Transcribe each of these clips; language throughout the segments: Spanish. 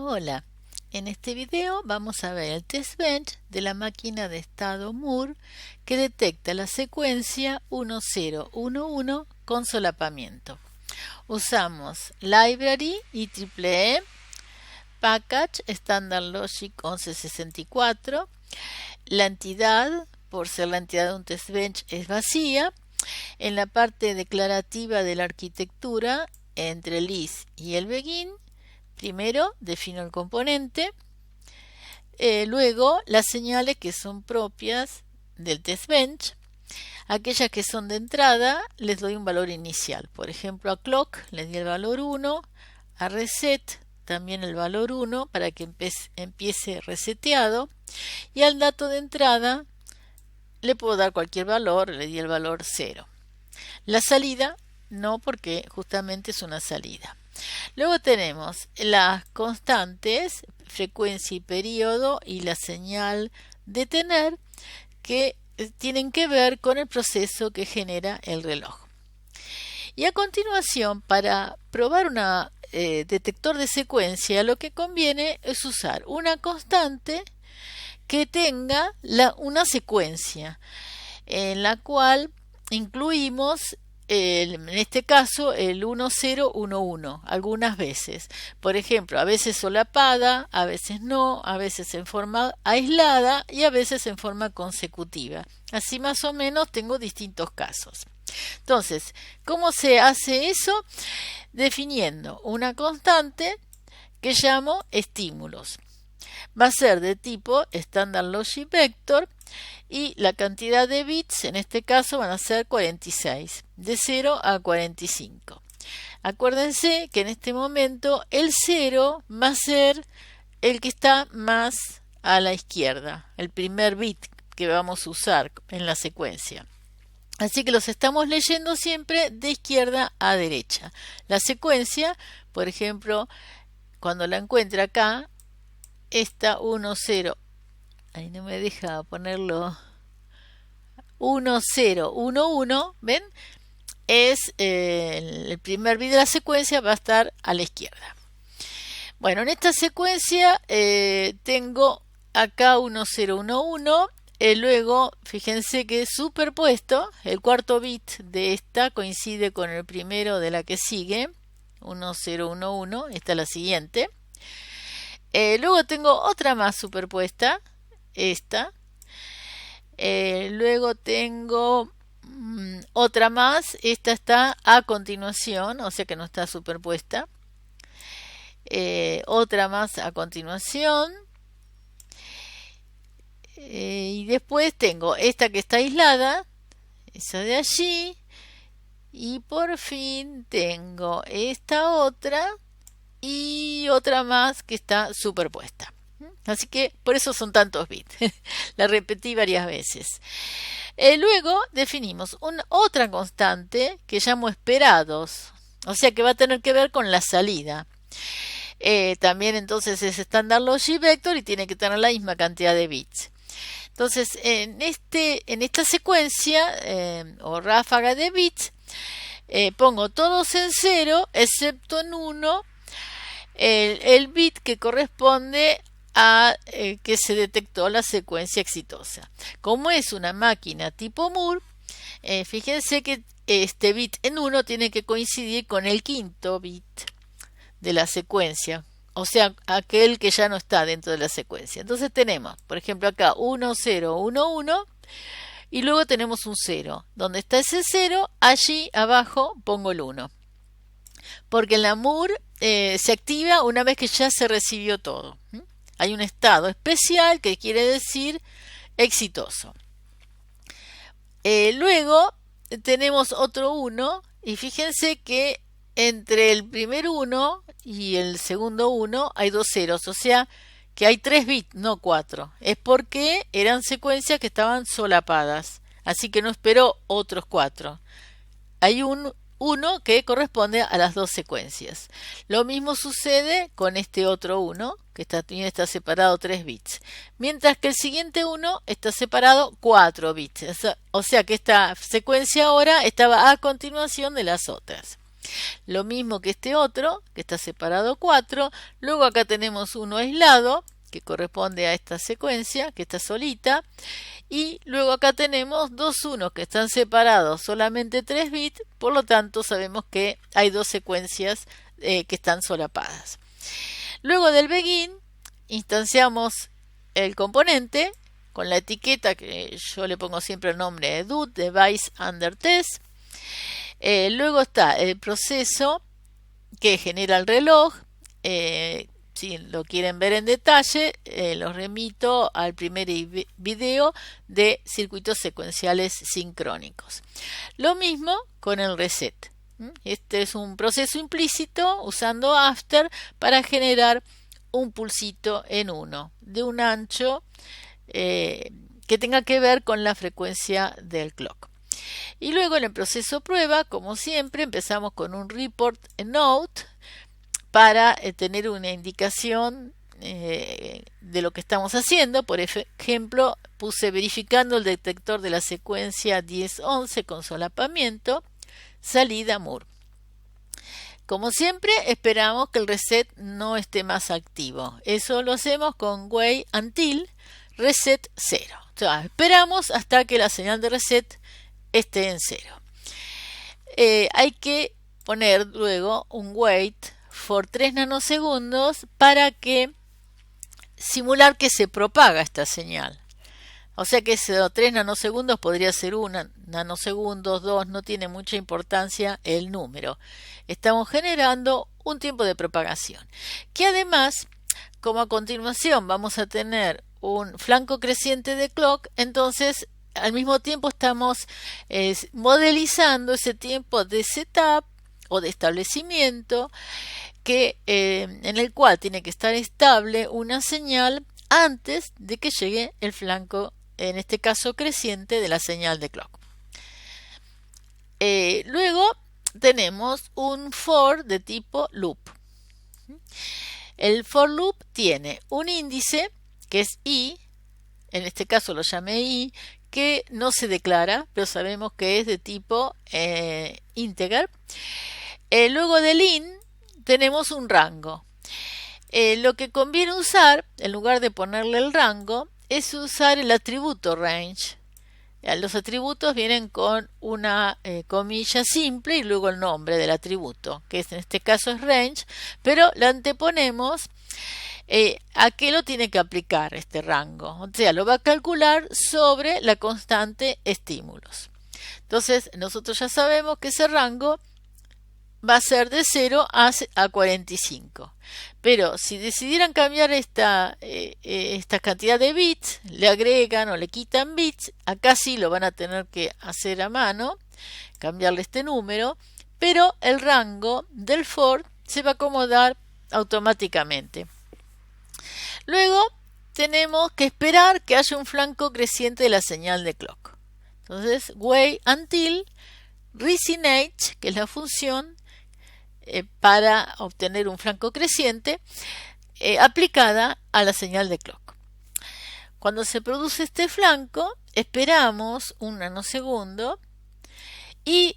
Hola, en este video vamos a ver el test bench de la máquina de estado Moore que detecta la secuencia 1011 con solapamiento. Usamos Library IEEE, Package Standard Logic 1164. La entidad, por ser la entidad de un test bench, es vacía. En la parte declarativa de la arquitectura, entre el is y el begin, primero defino el componente, luego las señales que son propias del test bench. Aquellas que son de entrada les doy un valor inicial. Por ejemplo, a clock le di el valor 1, a reset también el valor 1 para que empiece reseteado, y al dato de entrada le puedo dar cualquier valor, le di el valor 0. La salida no, porque justamente es una salida. Luego tenemos las constantes, frecuencia y periodo, y la señal detener, que tienen que ver con el proceso que genera el reloj. Y a continuación, para probar un detector de secuencia, lo que conviene es usar una constante que tenga una secuencia en la cual incluimos en este caso el 1011 algunas veces. Por ejemplo, a veces solapada, a veces no, a veces en forma aislada y a veces en forma consecutiva. Así más o menos tengo distintos casos. Entonces, ¿cómo se hace eso? Definiendo una constante que llamo estímulos. Va a ser de tipo Standard Logic Vector y la cantidad de bits en este caso van a ser 46, de 0 a 45. Acuérdense que en este momento el 0 va a ser el que está más a la izquierda, el primer bit que vamos a usar en la secuencia. Así que los estamos leyendo siempre de izquierda a derecha. La secuencia, por ejemplo, cuando la encuentre acá, esta 1, 0, ahí no me deja ponerlo, 1, 0, 1, 1, ¿ven? Es el primer bit de la secuencia, va a estar a la izquierda. Bueno, en esta secuencia tengo acá 1, 0, 1, 1. Luego, fíjense que superpuesto, el cuarto bit de esta coincide con el primero de la que sigue, 1, 0, 1, 1, esta es la siguiente. Luego tengo otra más superpuesta, esta. Luego tengo otra más, esta está a continuación, o sea que no está superpuesta. Otra más a continuación. Y después tengo esta que está aislada, esa de allí. Y por fin tengo esta otra y otra más que está superpuesta. Así que por eso son tantos bits. La repetí varias veces. Luego definimos otra constante que llamo esperados. O sea que va a tener que ver con la salida. También entonces es Standard Logic Vector y tiene que tener la misma cantidad de bits. Entonces en esta secuencia o ráfaga de bits pongo todos en 0 excepto en 1 el bit que corresponde a que se detectó la secuencia exitosa. Como es una máquina tipo Moore, fíjense que este bit en 1 tiene que coincidir con el quinto bit de la secuencia, o sea, aquel que ya no está dentro de la secuencia. Entonces tenemos, por ejemplo, acá 1, 0, 1, 1 y luego tenemos un 0. Donde está ese 0, allí abajo pongo el 1. Porque en la Moore se activa una vez que ya se recibió todo. Hay un estado especial que quiere decir exitoso. Luego tenemos otro 1 y fíjense que entre el primer 1 y el segundo 1 hay dos ceros, o sea que hay 3 bits, no 4. Es porque eran secuencias que estaban solapadas, así que no esperó otros 4. Hay un 1 que corresponde a las dos secuencias. Lo mismo sucede con este otro 1, que también está separado 3 bits. Mientras que el siguiente 1 está separado 4 bits. O sea que esta secuencia ahora estaba a continuación de las otras. Lo mismo que este otro, que está separado 4. Luego acá tenemos uno aislado, que corresponde a esta secuencia, que está solita. Y luego acá tenemos dos unos que están separados solamente 3 bits, por lo tanto sabemos que hay dos secuencias que están solapadas. Luego del begin, instanciamos el componente con la etiqueta que yo le pongo siempre el nombre de DUT, Device Under Test. Luego está el proceso que genera el reloj. Si lo quieren ver en detalle, los remito al primer video de circuitos secuenciales sincrónicos. Lo mismo con el reset. Este es un proceso implícito usando after para generar un pulsito en 1 de un ancho que tenga que ver con la frecuencia del clock. Y luego en el proceso prueba, como siempre, empezamos con un report note para tener una indicación de lo que estamos haciendo. Por ejemplo, puse verificando el detector de la secuencia 10-11 con solapamiento, salida Moore. Como siempre, esperamos que el reset no esté más activo. Eso lo hacemos con wait until reset 0. O sea, esperamos hasta que la señal de reset esté en 0. Hay que poner luego un wait for 3 nanosegundos para que simular que se propaga esta señal. O sea que esos 3 nanosegundos podría ser 1 nanosegundos, 2, no tiene mucha importancia el número. Estamos generando un tiempo de propagación. Que además, como a continuación vamos a tener un flanco creciente de clock, entonces al mismo tiempo estamos modelizando ese tiempo de setup o de establecimiento en el cual tiene que estar estable una señal antes de que llegue el flanco, en este caso creciente, de la señal de clock. Luego tenemos un for de tipo loop. El for loop tiene un índice que es i, en este caso lo llamé i, que no se declara, pero sabemos que es de tipo integer. Luego del in tenemos un rango. Lo que conviene usar, en lugar de ponerle el rango, es usar el atributo range. Los atributos vienen con una comilla simple y luego el nombre del atributo, que en este caso es range, pero le anteponemos a qué lo tiene que aplicar este rango. O sea, lo va a calcular sobre la constante estímulos. Entonces, nosotros ya sabemos que ese rango va a ser de 0 a 45. Pero si decidieran cambiar esta cantidad de bits, le agregan o le quitan bits, acá sí lo van a tener que hacer a mano, cambiarle este número, pero el rango del for se va a acomodar automáticamente. Luego tenemos que esperar que haya un flanco creciente de la señal de clock. Entonces, wait until rising age, que es la función para obtener un flanco creciente aplicada a la señal de clock. Cuando se produce este flanco, esperamos un nanosegundo y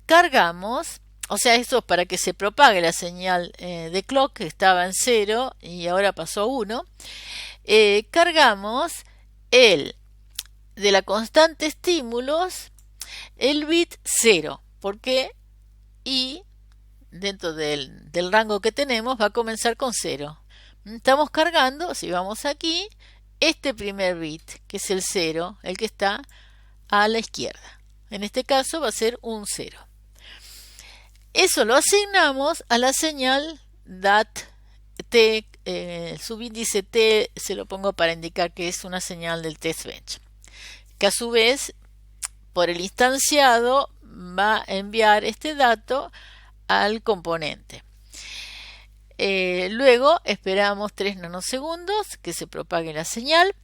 cargamos, o sea, esto es para que se propague la señal de clock, que estaba en 0 y ahora pasó a 1. Cargamos de la constante estímulos el bit 0, porque y dentro del rango que tenemos va a comenzar con 0. Estamos cargando, si vamos aquí, este primer bit, que es el 0, el que está a la izquierda. En este caso va a ser un 0. Eso lo asignamos a la señal DAT T, subíndice T se lo pongo para indicar que es una señal del test bench, que a su vez por el instanciado va a enviar este dato al componente. Luego esperamos 3 nanosegundos que se propague la señal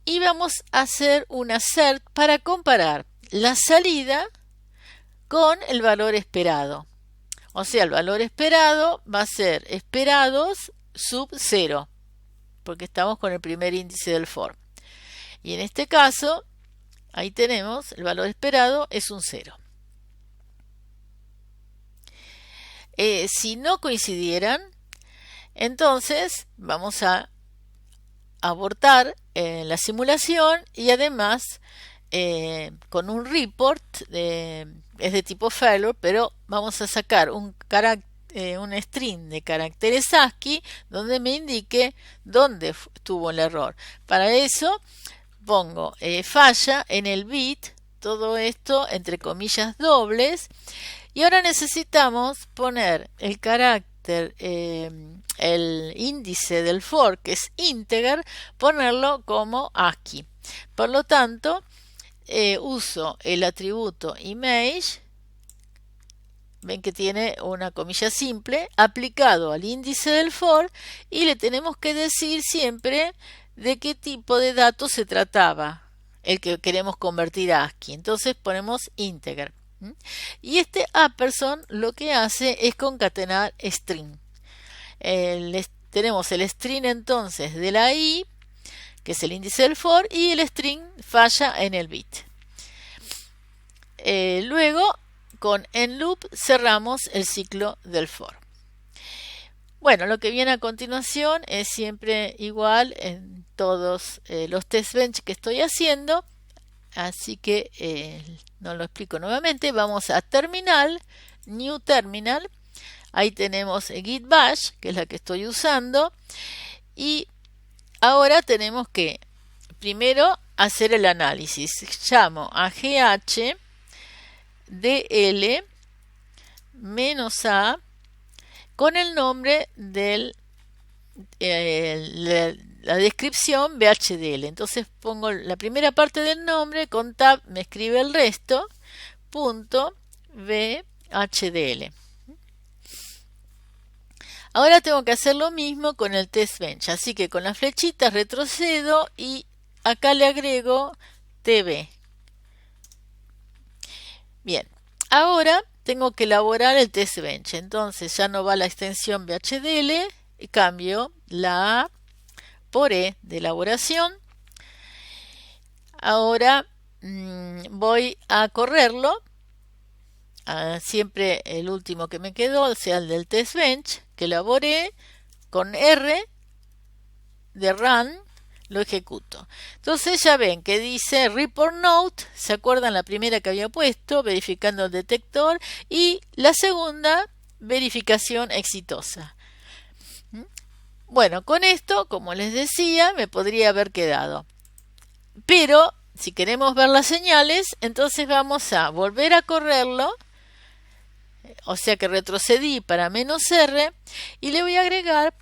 y vamos a hacer una cert para comparar la salida con el valor esperado. O sea, el valor esperado va a ser esperados sub 0, porque estamos con el primer índice del for. Y en este caso, ahí tenemos, el valor esperado es un 0. Si no coincidieran, entonces vamos a abortar la simulación y además con un report es de tipo failure, pero vamos a sacar un string de caracteres ASCII donde me indique dónde tuvo el error. Para eso pongo falla en el bit, todo esto entre comillas dobles, y ahora necesitamos poner el carácter, el índice del for, que es integer, ponerlo como ASCII. Por lo tanto, uso el atributo image, ven que tiene una comilla simple, aplicado al índice del for, y le tenemos que decir siempre de qué tipo de datos se trataba, el que queremos convertir a ASCII. Entonces ponemos integer. Y este ampersand lo que hace es concatenar string. Tenemos el string entonces de la i, que es el índice del for, y el string falla en el bit. Luego, con enloop cerramos el ciclo del for. Bueno, lo que viene a continuación es siempre igual en todos los test bench que estoy haciendo, así que no lo explico nuevamente. Vamos a terminal, new terminal, ahí tenemos git bash, que es la que estoy usando, y ahora tenemos que primero hacer el análisis. Llamo a gh dl -a con el nombre de la descripción bhdl. Entonces pongo la primera parte del nombre, con tab me escribe el resto, punto bhdl. Ahora tengo que hacer lo mismo con el test bench, así que con la flechita retrocedo y acá le agrego tb. Bien, ahora tengo que elaborar el test bench, entonces ya no va la extensión bhdl y cambio la A por E de elaboración. Ahora voy a correrlo, siempre el último que me quedó, o sea el del test bench, que elaboré, con R de run lo ejecuto. Entonces ya ven que dice report note, ¿se acuerdan la primera que había puesto? Verificando el detector, y la segunda, verificación exitosa. Bueno, con esto, como les decía, me podría haber quedado. Pero si queremos ver las señales, entonces vamos a volver a correrlo, o sea que retrocedí para -r, y le voy a agregar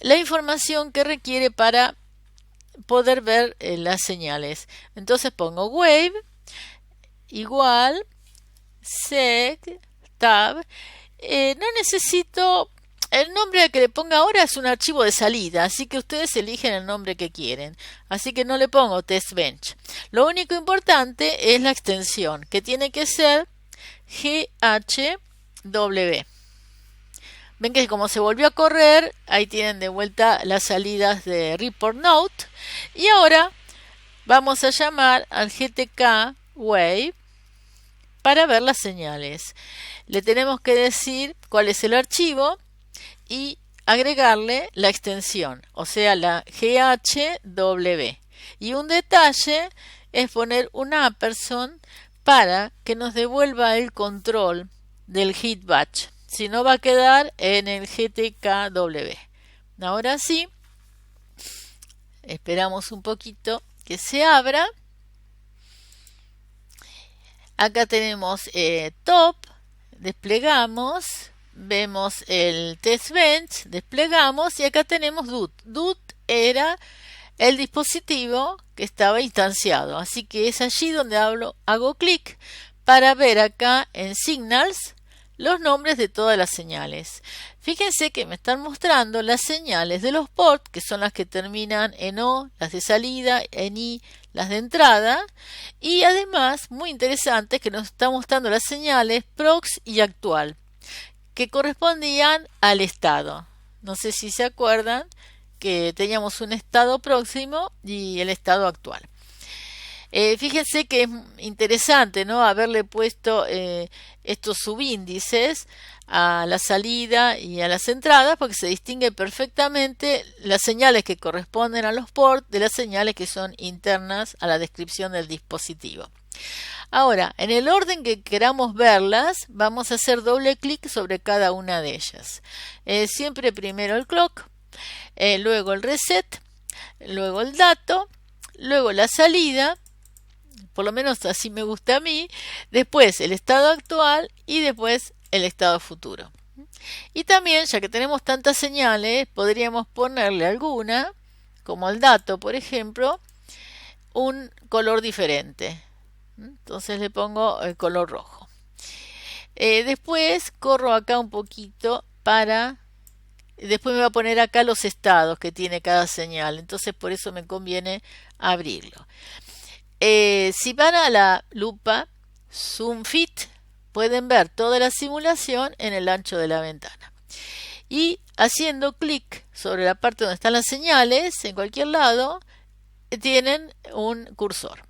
la información que requiere para poder ver las señales. Entonces pongo wave igual seg tab. No necesito el nombre que le ponga ahora, es un archivo de salida, así que ustedes eligen el nombre que quieren, así que no le pongo test bench. Lo único importante es la extensión, que tiene que ser GHW. Ven que como se volvió a correr, ahí tienen de vuelta las salidas de report note. Y ahora vamos a llamar al GTK wave para ver las señales. Le tenemos que decir cuál es el archivo y agregarle la extensión, o sea la GHW. Y un detalle es poner un ampersand para que nos devuelva el control del hit batch. Si no, va a quedar en el GTKW. Ahora sí, esperamos un poquito que se abra. Acá tenemos top, desplegamos, vemos el test bench, desplegamos, y acá tenemos DUT. DUT era el dispositivo que estaba instanciado, así que es allí donde hago clic para ver acá en Signals los nombres de todas las señales. Fíjense que me están mostrando las señales de los ports, que son las que terminan en O, las de salida, en I, las de entrada, y además, muy interesante, que nos está mostrando las señales prox y actual, que correspondían al estado. No sé si se acuerdan que teníamos un estado próximo y el estado actual. Fíjense que es interesante, ¿no?, haberle puesto estos subíndices a la salida y a las entradas, porque se distingue perfectamente las señales que corresponden a los ports de las señales que son internas a la descripción del dispositivo. Ahora, en el orden que queramos verlas, vamos a hacer doble clic sobre cada una de ellas. Siempre primero el clock, luego el reset, luego el dato, luego la salida, por lo menos así me gusta a mí, después el estado actual y después el estado futuro. Y también, ya que tenemos tantas señales, podríamos ponerle alguna, como el dato, por ejemplo, un color diferente. Entonces le pongo el color rojo. Después corro acá un poquito para... Después me va a poner acá los estados que tiene cada señal. Entonces por eso me conviene abrirlo. Si van a la lupa Zoom Fit, pueden ver toda la simulación en el ancho de la ventana. Y haciendo clic sobre la parte donde están las señales, en cualquier lado, tienen un cursor.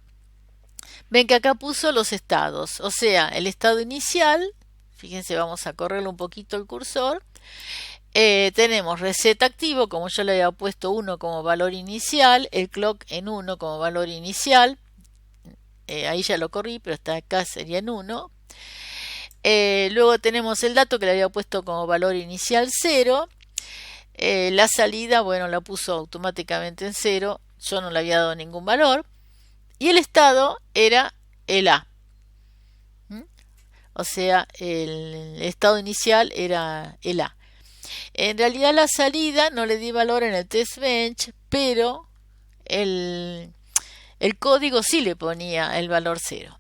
Ven que acá puso los estados, o sea, el estado inicial, fíjense, vamos a correrle un poquito el cursor. Tenemos reset activo, como yo le había puesto 1 como valor inicial, el clock en 1 como valor inicial. Ahí ya lo corrí, pero está acá, sería en 1. Luego tenemos el dato que le había puesto como valor inicial 0. La salida, bueno, la puso automáticamente en 0. Yo no le había dado ningún valor. Y el estado era el A. O sea, el estado inicial era el A. En realidad la salida no le di valor en el test bench, pero el código sí le ponía el valor 0.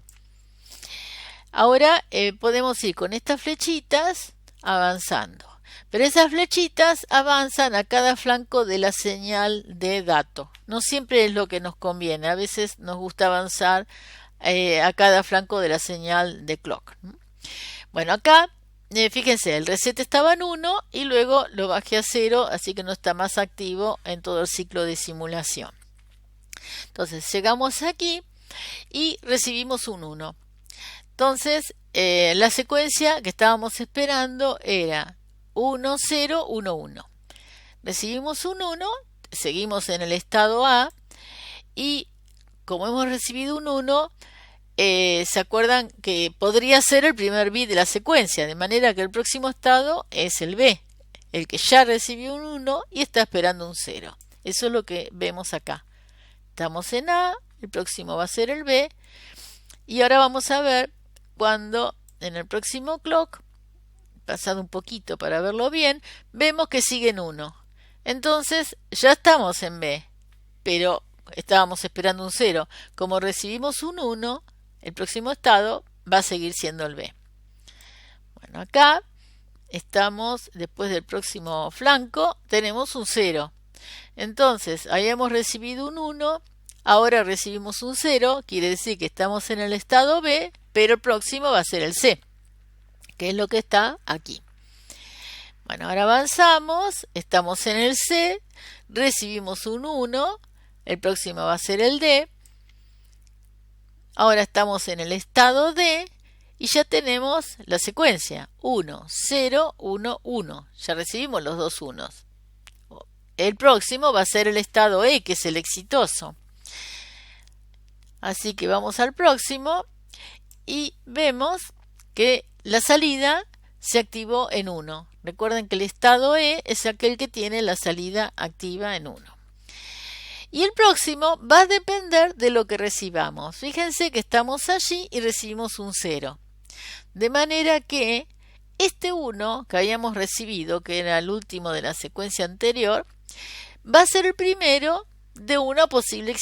Ahora podemos ir con estas flechitas avanzando. Pero esas flechitas avanzan a cada flanco de la señal de dato. No siempre es lo que nos conviene. A veces nos gusta avanzar a cada flanco de la señal de clock. Bueno, acá, fíjense, el reset estaba en 1 y luego lo bajé a 0, así que no está más activo en todo el ciclo de simulación. Entonces, llegamos aquí y recibimos un 1. Entonces, la secuencia que estábamos esperando era 1, 0, 1, 1. Recibimos un 1, seguimos en el estado A y como hemos recibido un 1, se acuerdan que podría ser el primer bit de la secuencia, de manera que el próximo estado es el B, el que ya recibió un 1 y está esperando un 0. Eso es lo que vemos acá. Estamos en A, el próximo va a ser el B y ahora vamos a ver cuando en el próximo clock, pasado un poquito para verlo bien, vemos que sigue en 1. Entonces ya estamos en B, pero estábamos esperando un 0. Como recibimos un 1, el próximo estado va a seguir siendo el B. Bueno, acá estamos, después del próximo flanco, tenemos un 0. Entonces, ahí hemos recibido un 1, ahora recibimos un 0, quiere decir que estamos en el estado B, pero el próximo va a ser el C, que es lo que está aquí. Bueno, ahora avanzamos, estamos en el C, recibimos un 1, el próximo va a ser el D, ahora estamos en el estado D y ya tenemos la secuencia 1, 0, 1, 1, ya recibimos los dos unos. El próximo va a ser el estado E, que es el exitoso. Así que vamos al próximo y vemos que la salida se activó en 1. Recuerden que el estado E es aquel que tiene la salida activa en 1. Y el próximo va a depender de lo que recibamos. Fíjense que estamos allí y recibimos un 0. De manera que este 1 que habíamos recibido, que era el último de la secuencia anterior, va a ser el primero de una posible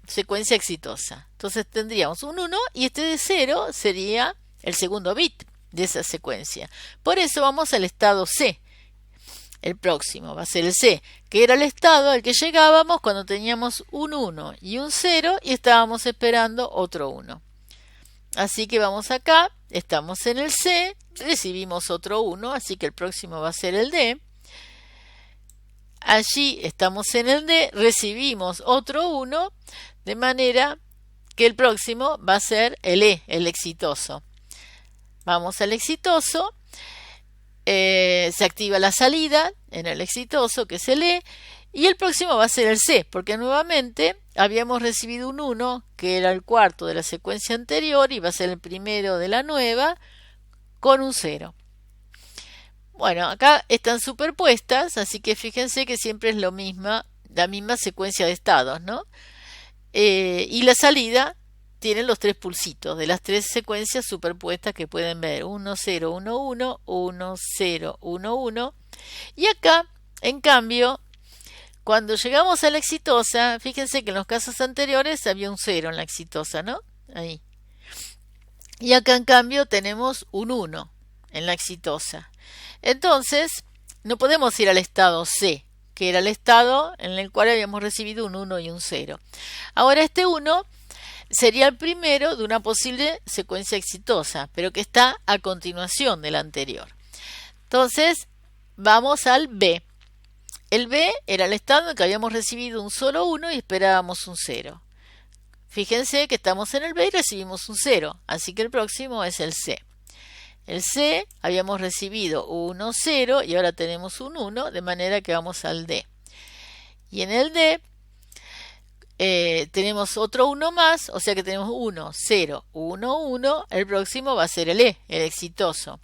secuencia exitosa. Entonces tendríamos un 1 y este de 0 sería el segundo bit de esa secuencia. Por eso vamos al estado C. El próximo va a ser el C, que era el estado al que llegábamos cuando teníamos un 1 y un 0 y estábamos esperando otro 1. Así que vamos acá, estamos en el C, recibimos otro 1, así que el próximo va a ser el D. Allí estamos en el D, recibimos otro 1, de manera que el próximo va a ser el E, el exitoso. Vamos al exitoso, se activa la salida en el exitoso, que es el E, y el próximo va a ser el C, porque nuevamente habíamos recibido un 1, que era el cuarto de la secuencia anterior, y va a ser el primero de la nueva, con un 0. Bueno, acá están superpuestas, así que fíjense que siempre es la misma secuencia de estados, ¿no? Y la salida tiene los 3 pulsitos de las 3 secuencias superpuestas que pueden ver: 1, 0, 1, 1, 1, 0, 1, 1. Y acá, en cambio, cuando llegamos a la exitosa, fíjense que en los casos anteriores había un 0 en la exitosa, ¿no? Ahí. Y acá, en cambio, tenemos un 1 en la exitosa. Entonces, no podemos ir al estado C, que era el estado en el cual habíamos recibido un 1 y un 0. Ahora este 1 sería el primero de una posible secuencia exitosa, pero que está a continuación de la anterior. Entonces, vamos al B. El B era el estado en que habíamos recibido un solo 1 y esperábamos un 0. Fíjense que estamos en el B y recibimos un 0, así que el próximo es el C. El C habíamos recibido 1, 0 y ahora tenemos un 1, de manera que vamos al D. Y en el D tenemos otro 1 más, o sea que tenemos 1, 0, 1, 1. El próximo va a ser el E, el exitoso.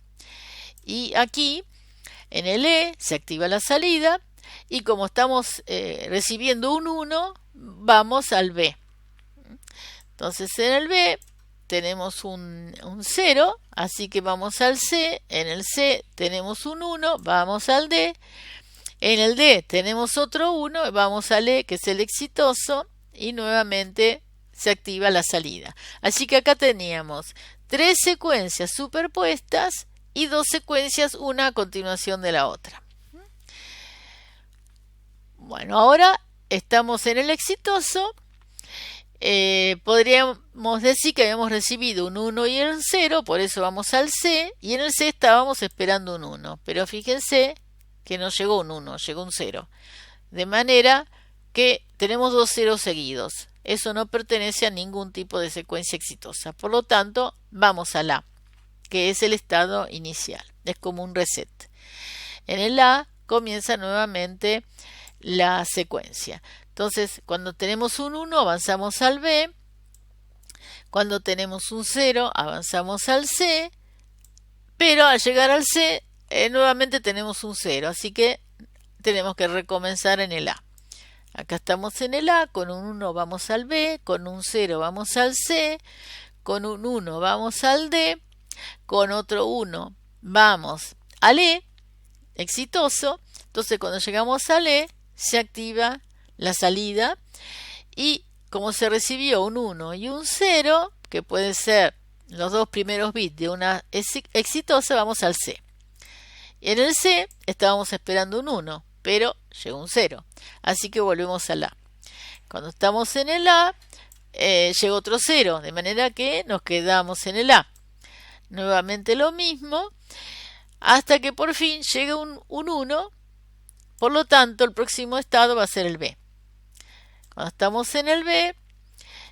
Y aquí, en el E, se activa la salida y como estamos recibiendo un 1, vamos al B. Entonces en el B tenemos un 0, así que vamos al C. En el C tenemos un 1, vamos al D. En el D tenemos otro 1, vamos al E, que es el exitoso, y nuevamente se activa la salida. Así que acá teníamos 3 secuencias superpuestas y 2 secuencias, una a continuación de la otra. Bueno, ahora estamos en el exitoso. Podríamos decir que habíamos recibido un 1 y un 0, por eso vamos al C, y en el C estábamos esperando un 1, pero fíjense que no llegó un 1, llegó un 0, de manera que tenemos 2 ceros seguidos. Eso no pertenece a ningún tipo de secuencia exitosa, por lo tanto vamos al A, que es el estado inicial, es como un reset. En el A comienza nuevamente la secuencia. Entonces, cuando tenemos un 1, avanzamos al B. Cuando tenemos un 0, avanzamos al C. Pero al llegar al C, nuevamente tenemos un 0. Así que tenemos que recomenzar en el A. Acá estamos en el A. Con un 1 vamos al B. Con un 0 vamos al C. Con un 1 vamos al D. Con otro 1 vamos al E. Exitoso. Entonces, cuando llegamos al E, se activa la salida y como se recibió un 1 y un 0, que pueden ser los 2 primeros bits de una exitosa, vamos al C. En el C estábamos esperando un 1, pero llegó un 0, así que volvemos al A. Cuando estamos en el A, llegó otro 0, de manera que nos quedamos en el A. Nuevamente lo mismo, hasta que por fin llega un 1, por lo tanto el próximo estado va a ser el B. Cuando estamos en el B,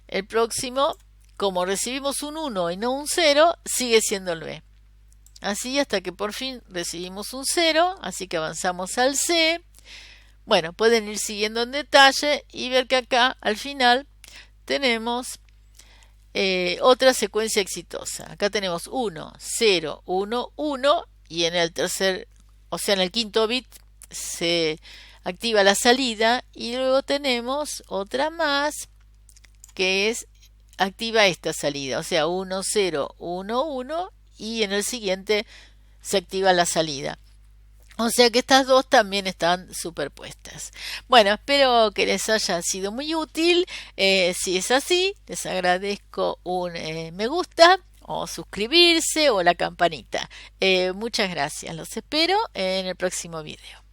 el próximo, como recibimos un 1 y no un 0, sigue siendo el B. Así hasta que por fin recibimos un 0, así que avanzamos al C. Bueno, pueden ir siguiendo en detalle y ver que acá al final tenemos otra secuencia exitosa. Acá tenemos 1, 0, 1, 1 y en el tercer, o sea en el quinto bit se activa la salida y luego tenemos otra más que es activa esta salida, o sea 1, 0, 1, 1 y en el siguiente se activa la salida. O sea que estas dos también están superpuestas. Bueno, espero que les haya sido muy útil. Si es así, les agradezco un me gusta o suscribirse o la campanita. Muchas gracias. Los espero en el próximo video.